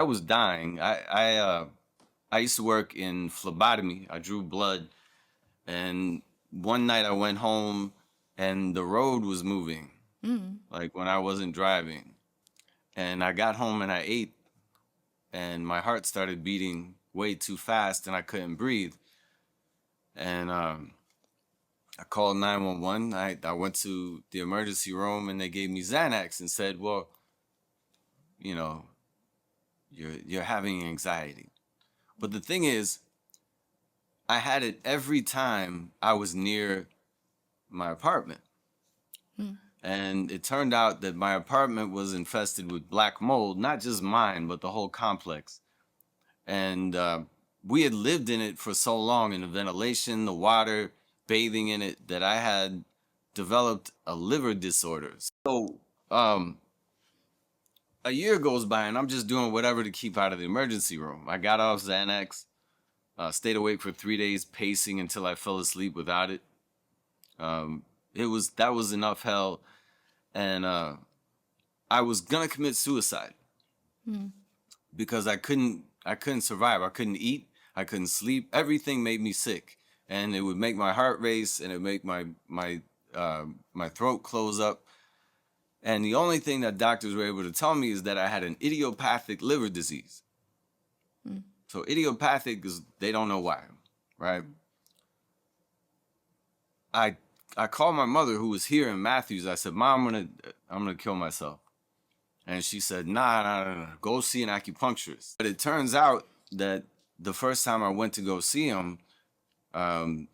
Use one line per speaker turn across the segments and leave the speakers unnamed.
I was dying. I used to work in phlebotomy. I drew blood, and one night I went home, and the road was moving,
Mm.
like when I wasn't driving. And I got home and I ate, and my heart started beating way too fast, and I couldn't breathe. And I called 911. I went to the emergency room, and they gave me Xanax and said, "Well, you know, you're having anxiety." But the thing is, I had it every time I was near my apartment.
Mm.
And it turned out that my apartment was infested with black mold, not just mine, but the whole complex. And we had lived in it for so long in the ventilation, the water, bathing in it, that I had developed a liver disorder. So um, a year goes by and I'm just doing whatever to keep out of the emergency room. I got off Xanax, stayed awake for 3 days, pacing until I fell asleep without it. Um, that was enough hell, and I was gonna commit suicide
Mm.
because I couldn't survive. I couldn't eat. I couldn't sleep. Everything made me sick, and it would make my heart race, and it would make my throat close up. And the only thing that doctors were able to tell me is that I had an idiopathic liver disease.
Mm.
So idiopathic is they don't know why, right? I I called my mother who was here in Matthews. I said, "Mom, I'm gonna kill myself." And she said, nah, go see an acupuncturist. But it turns out that the first time I went to go see him, um,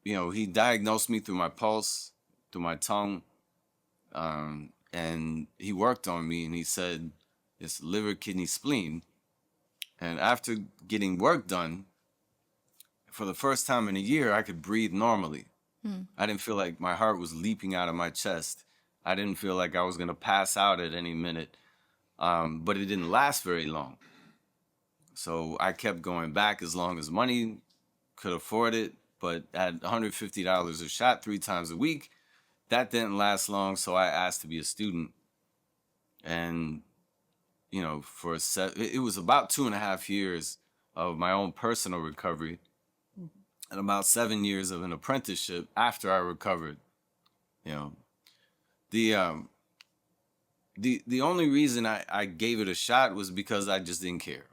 he diagnosed me through my pulse, through my tongue, and he worked on me and he said, it's liver, kidney, spleen. And after getting work done, for the first time in a year, I could breathe normally.
Mm.
I didn't feel like my heart was leaping out of my chest. I didn't feel like I was going to pass out at any minute. But it didn't last very long. So I kept going back as long as money could afford it. But at $150 a shot 3 times a week, that didn't last long. So I asked to be a student. And, it was about 2.5 years of my own personal recovery and about 7 years of an apprenticeship after I recovered. You know, the the only reason I gave it a shot was because I just didn't care.